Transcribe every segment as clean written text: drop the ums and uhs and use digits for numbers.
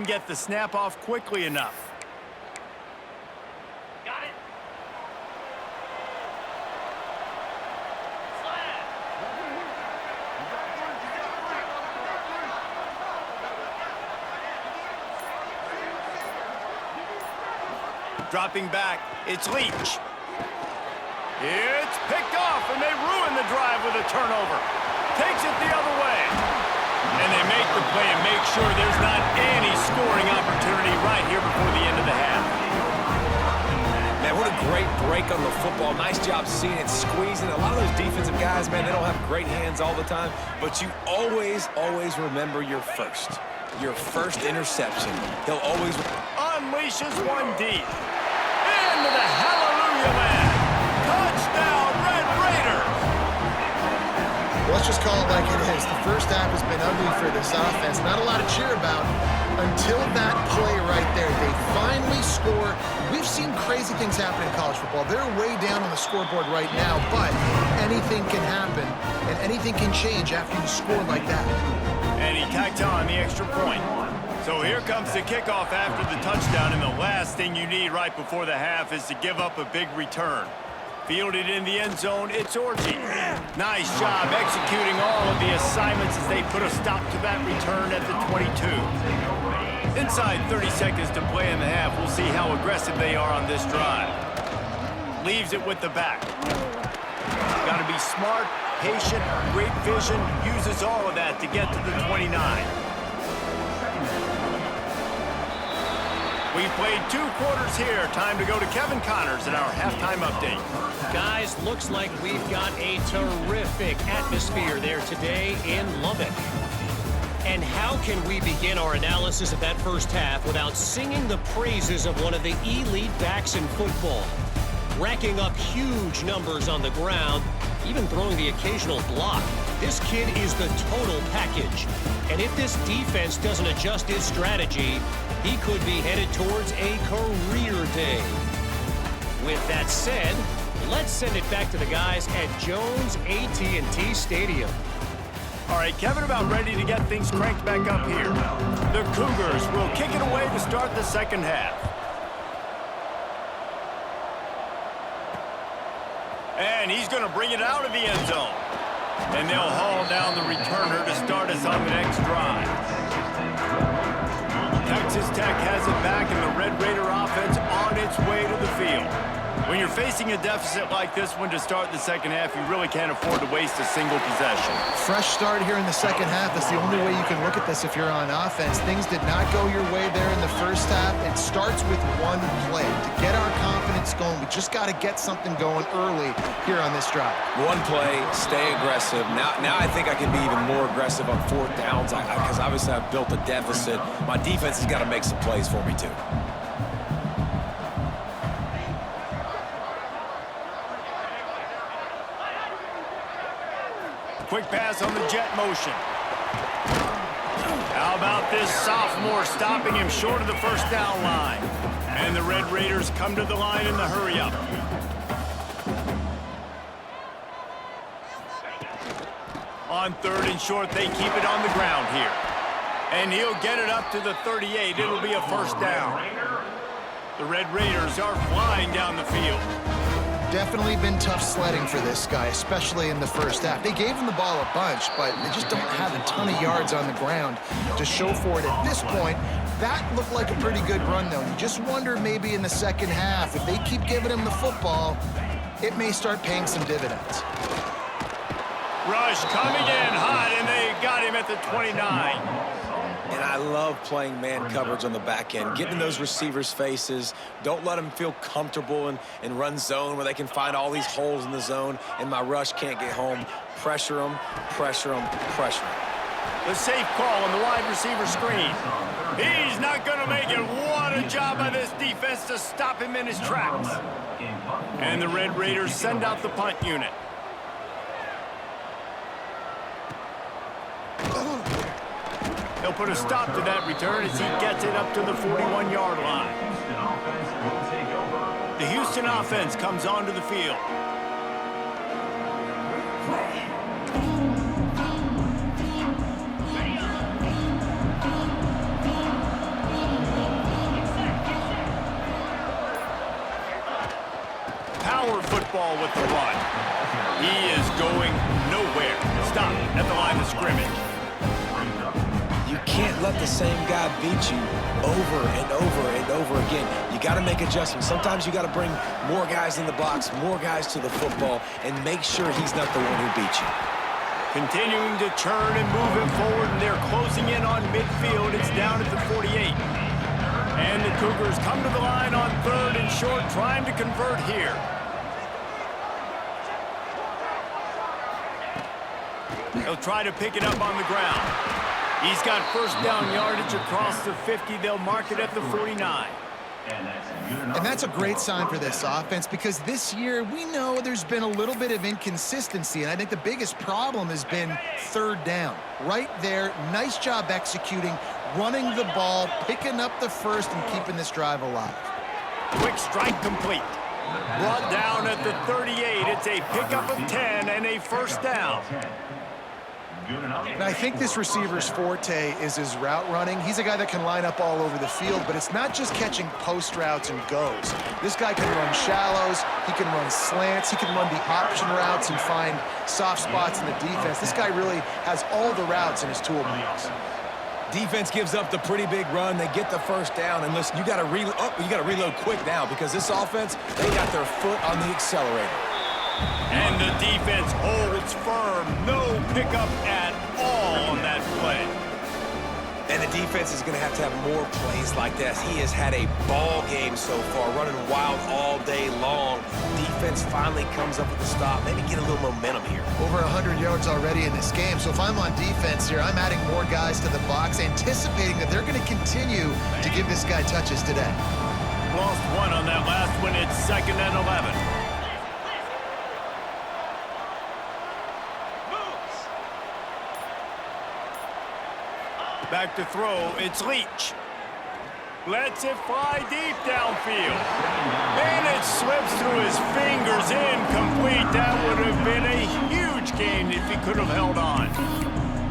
didn't get the snap off quickly enough. Dropping back, it's Leach. It's picked off, and they ruin the drive with a turnover. Takes it the other way. And they make the play and make sure there's not any scoring opportunity right here before the end of the half. Man, what a great break on the football. Nice job seeing it, squeezing. A lot of those defensive guys, man, they don't have great hands all the time, but you always remember your first. Your first interception. He'll always unleashes one deep. Into the hallelujah land. Touchdown, Red Raiders. Let's just call it like it is. The first half has been ugly for this offense. Not a lot to cheer about until that play right there. They finally score. We've seen crazy things happen in college football. They're way down on the scoreboard right now, but anything can happen, and anything can change after you score like that. And he tacked on the extra point. So here comes the kickoff after the touchdown, and the last thing you need right before the half is to give up a big return. Fielded in the end zone, it's Orgy. Nice job executing all of the assignments as they put a stop to that return at the 22. Inside 30 seconds to play in the half, we'll see how aggressive they are on this drive. Leaves it with the back. Got to be smart, patient, great vision, uses all of that to get to the 29. We've played 2 quarters here. Time to go to Kevin Connors in our halftime update. Guys, looks like we've got a terrific atmosphere there today in Lubbock. And how can we begin our analysis of that first half without singing the praises of one of the elite backs in football? Racking up huge numbers on the ground, even throwing the occasional block. This kid is the total package. And if this defense doesn't adjust his strategy, he could be headed towards a career day. With that said, let's send it back to the guys at Jones AT&T Stadium. All right, Kevin, about ready to get things cranked back up here. The Cougars will kick it away to start the second half. And he's going to bring it out of the end zone. And they'll haul down the returner to start us on the next drive. Texas Tech has it back, and the Red Raider offense on its way to the field. When you're facing a deficit like this one to start the second half, you really can't afford to waste a single possession. Fresh start here in the second half. That's the only way you can look at this if you're on offense. Things did not go your way there in the first half. It starts with one play. To get our confidence going, we just got to get something going early here on this drive. one play, stay aggressive. Now I think I can be even more aggressive on 4th downs because obviously I've built a deficit. My defense has got to make some plays for me too. Quick pass on the jet motion. How about this sophomore stopping him short of the first down line? And the Red Raiders come to the line in the hurry-up. On 3rd and short, they keep it on the ground here. And he'll get it up to the 38. It'll be a first down. The Red Raiders are flying down the field. Definitely been tough sledding for this guy, especially in the first half. They gave him the ball a bunch, but they just don't have a ton of yards on the ground to show for it at this point. That looked like a pretty good run, though. You just wonder maybe in the second half, if they keep giving him the football, it may start paying some dividends. Rush coming in hot, and they got him at the 29. And I love playing man coverage on the back end, getting in those receivers' faces. Don't let them feel comfortable in run zone where they can find all these holes in the zone, and my rush can't get home. Pressure them, pressure them, pressure them. The safe call on the wide receiver screen. He's not going to make it. What a job by this defense to stop him in his tracks. And the Red Raiders send out the punt unit. They'll put a stop to that return as he gets it up to the 41-yard line. The Houston offense comes onto the field. football with the run. He is going nowhere. Stop at the line of scrimmage. You can't let the same guy beat you over and over and over again. You got to make adjustments. Sometimes you got to bring more guys in the box, more guys to the football, and make sure he's not the one who beat you. Continuing to turn and move him forward, and they're closing in on midfield. It's down at the 48. And the Cougars come to the line on 3rd and short, trying to convert here. They'll try to pick it up on the ground. He's got first down yardage across the 50. They'll mark it at the 49. And that's a great sign for this offense, because this year we know there's been a little bit of inconsistency, and I think the biggest problem has been 3rd down. Right there, nice job executing, running the ball, picking up the first, and keeping this drive alive. Quick strike complete. Brought down at the 38. It's a pickup of 10 and a first down. And I think this receiver's forte is his route running. He's a guy that can line up all over the field, but it's not just catching post routes and goes. This guy can run shallows, he can run slants, he can run the option routes and find soft spots in the defense. This guy really has all the routes in his toolbox. Defense gives up the pretty big run. They get the first down, and listen, you got to reload quick now, because this offense, they got their foot on the accelerator. And the defense holds firm. No pickup at all on that play. And the defense is going to have more plays like this. He has had a ball game so far, running wild all day long. Defense finally comes up with a stop. Maybe get a little momentum here. Over 100 yards already in this game. So if I'm on defense here, I'm adding more guys to the box, anticipating that they're going to continue to give this guy touches today. Lost one on that last one. It's 2nd and 11. Back to throw, it's Leach. Lets it fly deep downfield. And it slips through his fingers, incomplete. That would have been a huge gain if he could have held on.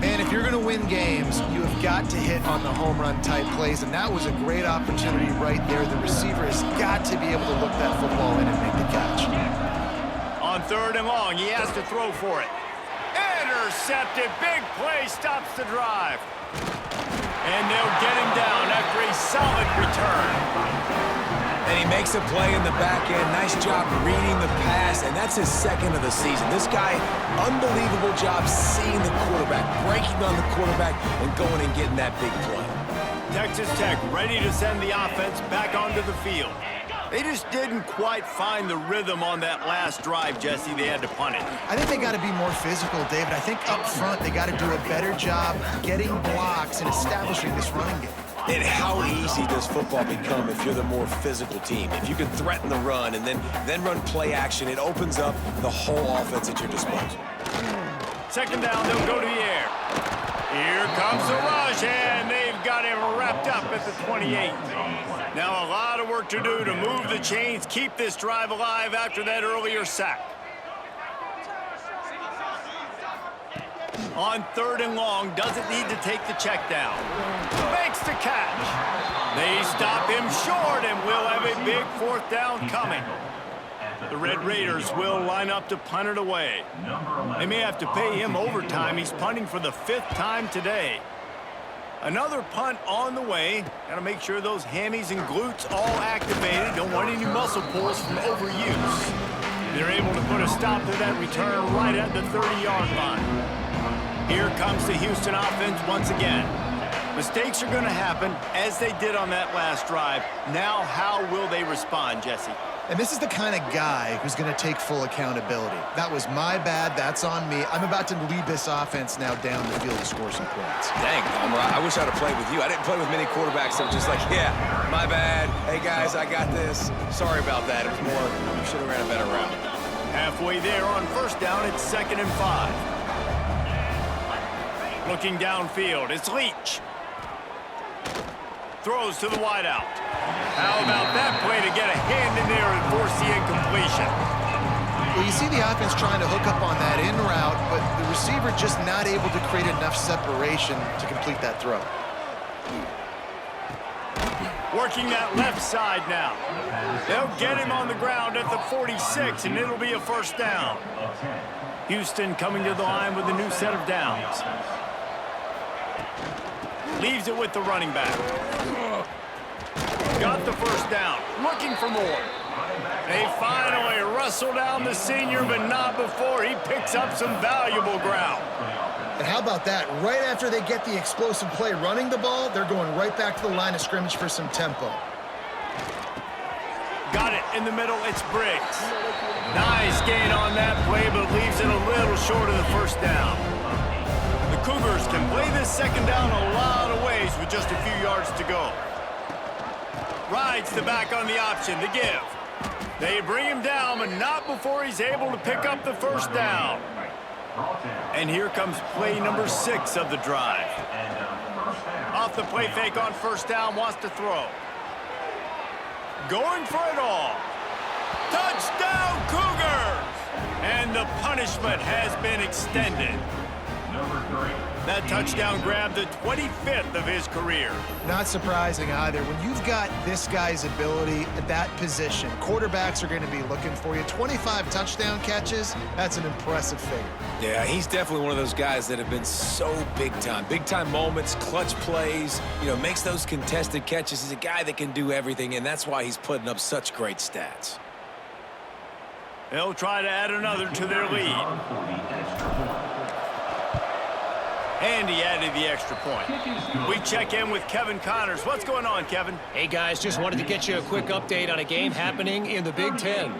Man, if you're going to win games, you have got to hit on the home run type plays, and that was a great opportunity right there. The receiver has got to be able to look that football in and make the catch. On 3rd and long, he has to throw for it. Intercepted, big play, stops the drive. And they'll get him down after a solid return. And he makes a play in the back end. Nice job reading the pass, and that's his 2nd of the season. This guy, unbelievable job seeing the quarterback, breaking on the quarterback, and going and getting that big play. Texas Tech ready to send the offense back onto the field. They just didn't quite find the rhythm on that last drive, Jesse. They had to punt it. I think they got to be more physical, David. I think up front they got to do a better job getting blocks and establishing this running game. And how easy does football become if you're the more physical team? If you can threaten the run and then run play action, it opens up the whole offense at your disposal. 2nd down, they'll go to the air. Here comes the rush, and they've got him wrapped up at the 28. Now a lot of work to do to move the chains, keep this drive alive after that earlier sack. On 3rd and long, doesn't need to take the check down. Makes the catch. They stop him short, and we'll have a big 4th down coming. The Red Raiders will line up to punt it away. They may have to pay him overtime. He's punting for the 5th time today. Another punt on the way. Got to make sure those hammies and glutes all activated. Don't want any muscle pulls from overuse. They're able to put a stop to that return right at the 30-yard line. Here comes the Houston offense once again. Mistakes are going to happen, as they did on that last drive. Now, how will they respond, Jesse? And this is the kind of guy who's going to take full accountability. That was my bad. That's on me. I'm about to lead this offense now down the field to score some points. Dang, I wish I'd have played with you. I didn't play with many quarterbacks that were just like, yeah, my bad. Hey, guys, I got this. Sorry about that. It was more, you should have ran a better route. Halfway there on 1st down, it's 2nd and 5. Looking downfield, it's Leach. Throws to the wideout. How about that play to get a hand in there and force the incompletion? Well, you see the offense trying to hook up on that in route, but the receiver just not able to create enough separation to complete that throw. Working that left side now. They'll get him on the ground at the 46, and it'll be a first down. Houston coming to the line with a new set of downs. Leaves it with the running back. Got the first down. Looking for more. They finally wrestle down the senior, but not before he picks up some valuable ground. And how about that? Right after they get the explosive play running the ball, they're going right back to the line of scrimmage for some tempo. Got it in the middle. It's Briggs. Nice gain on that play, but leaves it a little short of the first down. The Cougars can play this second down a lot of ways with just a few yards to go. Rides the back on the option, the give. They bring him down, but not before he's able to pick up the first down. And here comes play number 6 of the drive. Off the play fake on first down, wants to throw. Going for it all. Touchdown, Cougars! And the punishment has been extended. That touchdown grabbed the 25th of his career. Not surprising either. When you've got this guy's ability at that position, quarterbacks are going to be looking for you. 25 touchdown catches, that's an impressive figure. Yeah, he's definitely one of those guys that have been so big time. Big time moments, clutch plays, makes those contested catches. He's a guy that can do everything, and that's why he's putting up such great stats. They'll try to add another to their lead. And he added the extra point. We check in with Kevin Connors. What's going on, Kevin? Hey, guys, just wanted to get you a quick update on a game happening in the Big Ten.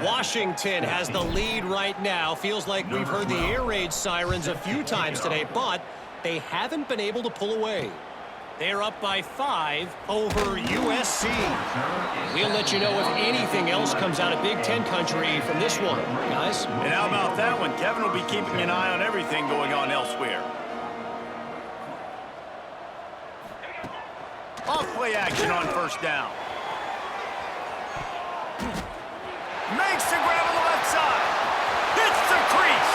Washington has the lead right now. Feels like we've heard the air raid sirens a few times today, but they haven't been able to pull away. They're up by 5 over USC. We'll let you know if anything else comes out of Big Ten country from this one, guys. And how about that one? Kevin will be keeping an eye on everything going on elsewhere. Off-play action on first down. Makes the grab on the left side. Hits the crease.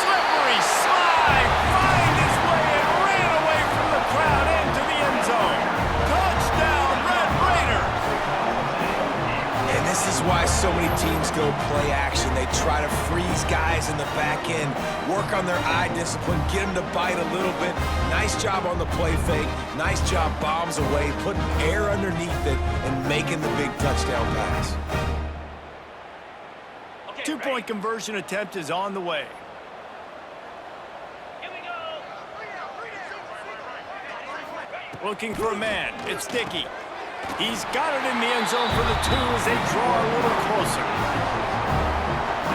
Slippery slide. Find his way and ran away from the crowd into the end zone. Touchdown, Red Raiders. And this is why so many teams go play action. They try to freeze guys in the back end, work on their eye discipline, get them to bite a little bit. Nice job on the play fake. Nice job bombs away, putting air underneath it and making the big touchdown pass. Two-point conversion attempt is on the way. Looking for a man. It's Dickey. He's got it in the end zone for the 2 as they draw a little closer.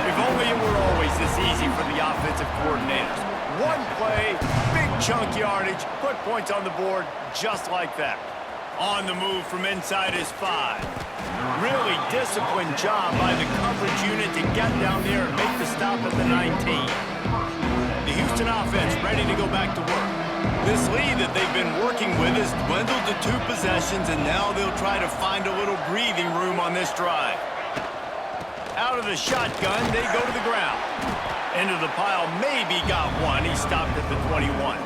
If only it were always this easy for the offensive coordinators. One play, big chunk yardage, put points on the board just like that. On the move from inside his 5. Really disciplined job by the coverage unit to get down there and make the stop at the 19. The Houston offense ready to go back to work. This lead that they've been working with has dwindled to 2 possessions, and now they'll try to find a little breathing room on this drive. Out of the shotgun, they go to the ground. Into the pile, maybe got one. He stopped at the 21.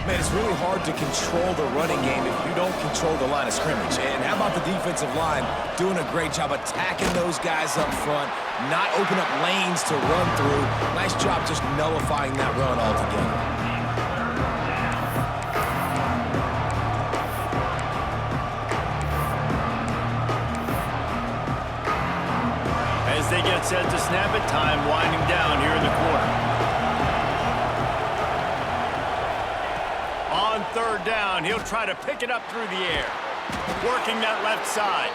Man, it's really hard to control the running game if you don't control the line of scrimmage. And how about the defensive line doing a great job attacking those guys up front, not open up lanes to run through. Nice job just nullifying that run altogether. As they get set to snap it, time winding down here in the quarter. On third down, he'll try to pick it up through the air. Working that left side.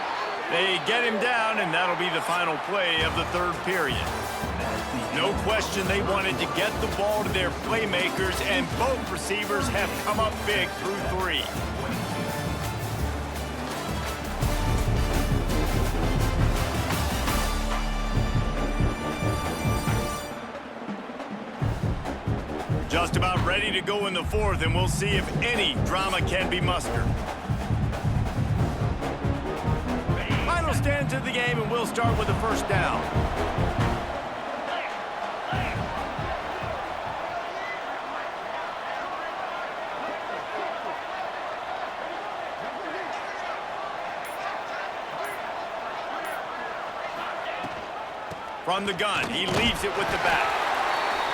They get him down, and that'll be the final play of the third period. No question they wanted to get the ball to their playmakers, and both receivers have come up big through 3. Just about ready to go in the 4th, and we'll see if any drama can be mustered. Final stands of the game, and we'll start with the first down. From the gun, he leaves it with the back.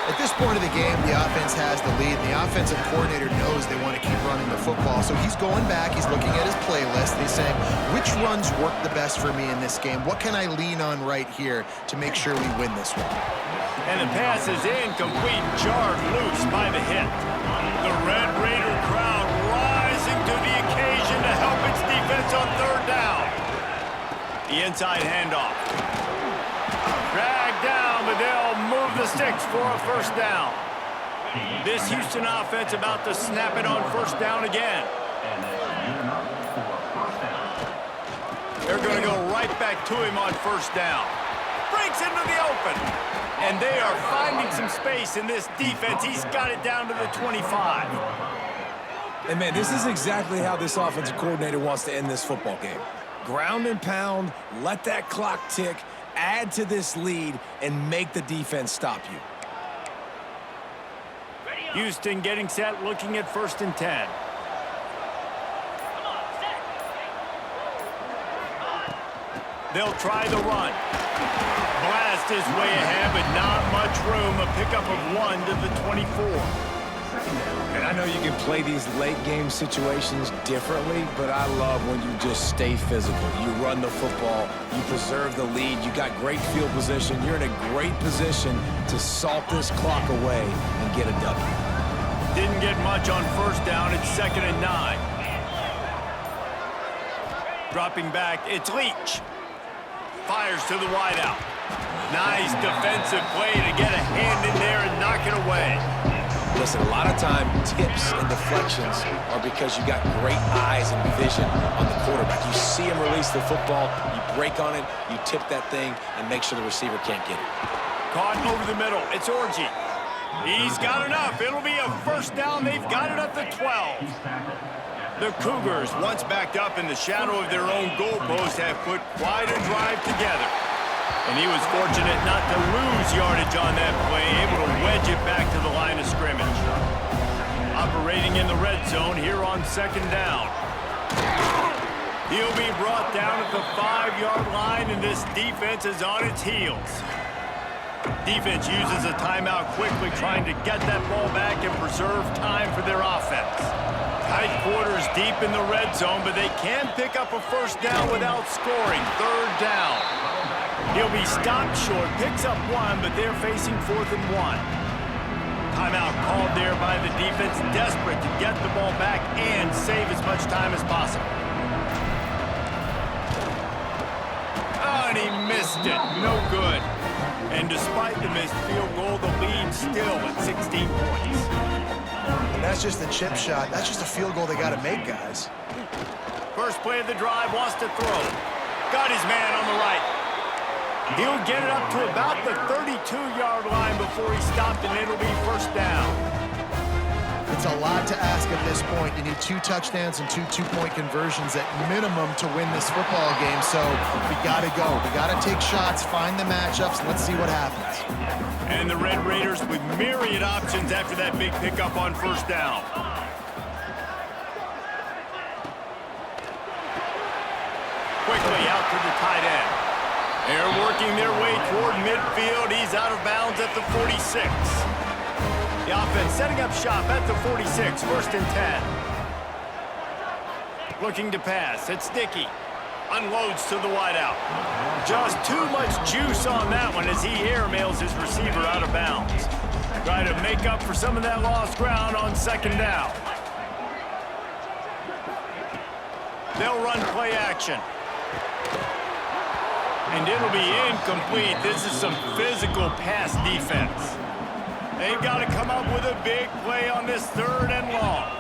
At this point of the game, the offense has the lead, and the offensive coordinator knows they want to keep running the football. So he's going back, he's looking at his playlist, and he's saying, which runs work the best for me in this game? What can I lean on right here to make sure we win this one? And the pass is incomplete, jarred loose by the hit. The Red Raider crowd rising to the occasion to help its defense on third down. The inside handoff. Dragged down, but they'll move the sticks for a first down. This Houston offense about to snap it on first down again. They're going to go right back to him on first down. Breaks into the open. And they are finding some space in this defense. He's got it down to the 25. And, man, this is exactly how this offensive coordinator wants to end this football game. Ground and pound, let that clock tick, add to this lead, and make the defense stop you. Houston getting set, looking at 1st and 10. They'll try the run. Blast his way ahead, but not much room. A pickup of 1 to the 24. And I know you can play these late game situations differently, but I love when you just stay physical. You run the football, you preserve the lead, you got great field position. You're in a great position to salt this clock away and get a W. Didn't get much on first down. It's 2nd and 9. Dropping back, it's Leach. Fires to the wideout. Nice defensive play to get a hand in there and knock it away. Listen, a lot of time, tips and deflections are because you got great eyes and vision on the quarterback. You see him release the football, you break on it, you tip that thing, and make sure the receiver can't get it. Caught over the middle. It's Orji. He's got enough. It'll be a first down. They've got it at the 12. The Cougars, once backed up in the shadow of their own goalpost, have put quite a drive together. And he was fortunate not to lose yardage on that play, able to wedge it back to the line of scrimmage. Operating in the red zone here on 2nd down. He'll be brought down at the 5-yard line, and this defense is on its heels. Defense uses a timeout quickly, trying to get that ball back and preserve time for their offense. Tight quarters deep in the red zone, but they can pick up a first down without scoring. 3rd down. He'll be stopped short, picks up 1, but they're facing 4th and 1. Timeout called there by the defense, desperate to get the ball back and save as much time as possible. Oh, and he missed it. No good. And despite the missed field goal, the lead still at 16 points. That's just a chip shot. That's just a field goal they got to make, guys. First play of the drive, wants to throw. Got his man on the right. He'll get it up to about the 32-yard line before he stopped, and it'll be first down. It's a lot to ask at this point. You need 2 touchdowns and 2 two-point conversions at minimum to win this football game. So we got to go. We got to take shots, find the matchups, and let's see what happens. And the Red Raiders with myriad options after that big pickup on first down. Quickly out to the tight end. They're working their way toward midfield. He's out of bounds at the 46. The offense setting up shop at the 46, 1st and 10. Looking to pass. It's Dickey. Unloads to the wideout. Just too much juice on that one as he airmails his receiver out of bounds. Try to make up for some of that lost ground on 2nd down. They'll run play action. And it'll be incomplete. This is some physical pass defense. They've got to come up with a big play on this 3rd and long.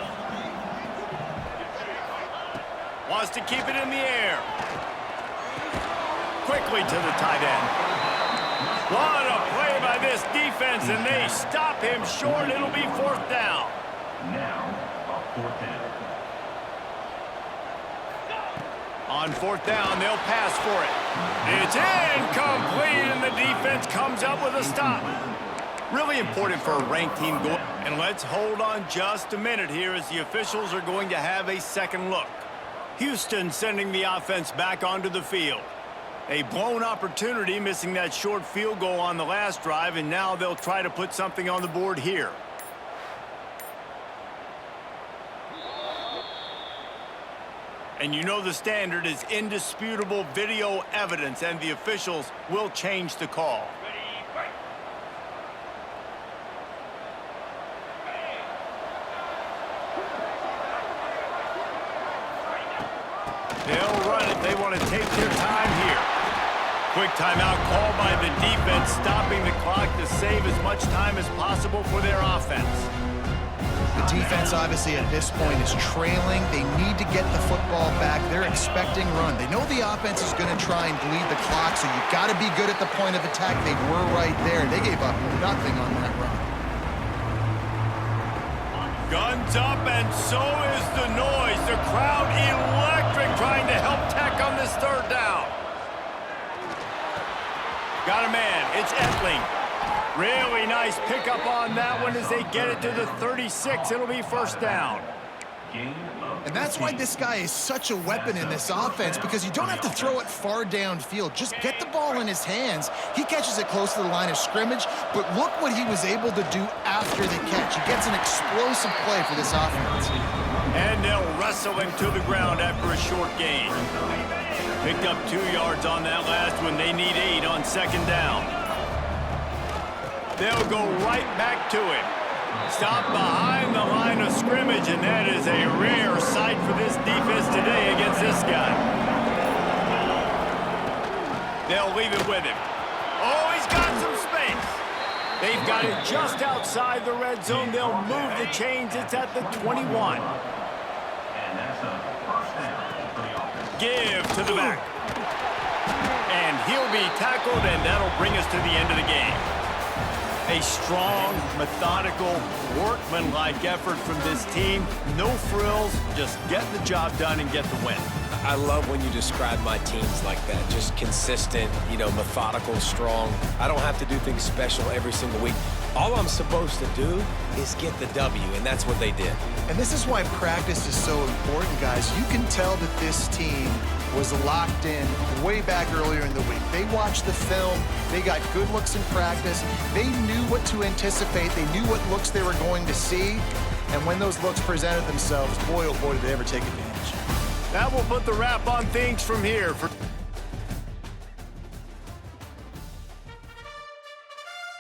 Wants to keep it in the air. Quickly to the tight end. What a play by this defense, and they stop him short. It'll be 4th down. Now, 4th down. On 4th down, they'll pass for it. It's incomplete, and the defense comes up with a stop. Really important for a ranked team going. And let's hold on just a minute here as the officials are going to have a second look. Houston sending the offense back onto the field. A blown opportunity, missing that short field goal on the last drive, and now they'll try to put something on the board here. And you know the standard is indisputable video evidence, and the officials will change the call. They'll run it. They want to take their time here. Quick timeout call by the defense, stopping the clock to save as much time as possible for their offense. The defense, obviously, at this point is trailing. They need to get the football back. They're expecting run. They know the offense is going to try and bleed the clock, so you've got to be good at the point of attack. They were right there. They gave up nothing on that run. Guns up, and so is the noise. The crowd electric, trying to help Tech on this third down. Got a man. It's Etling. Really nice pickup on that one as they get it to the 36. It'll be first down. And that's why this guy is such a weapon in this offense, because you don't have to throw it far downfield. Just get the ball in his hands. He catches it close to the line of scrimmage, but look what he was able to do after the catch. He gets an explosive play for this offense. And they'll wrestle him to the ground after a short gain. Picked up 2 yards on that last one. They need 8 on second down. They'll go right back to him. Stop behind the line of scrimmage, and that is a rare sight for this defense today against this guy. They'll leave it with him. Oh, he's got some space. They've got it just outside the red zone. They'll move the chains. It's at the 21. Give to the back. And he'll be tackled, and that'll bring us to the end of the game. A strong, methodical, workmanlike effort from this team. No frills, just get the job done and get the win. I love when you describe my teams like that. Just consistent, methodical, strong. I don't have to do things special every single week. All I'm supposed to do is get the W, and that's what they did. And this is why practice is so important, guys. You can tell that this team was locked in way back earlier in the week. They watched the film. They got good looks in practice. They knew what to anticipate. They knew what looks they were going to see. And when those looks presented themselves, boy, oh boy, did they ever take advantage. That will put the wrap on things from here.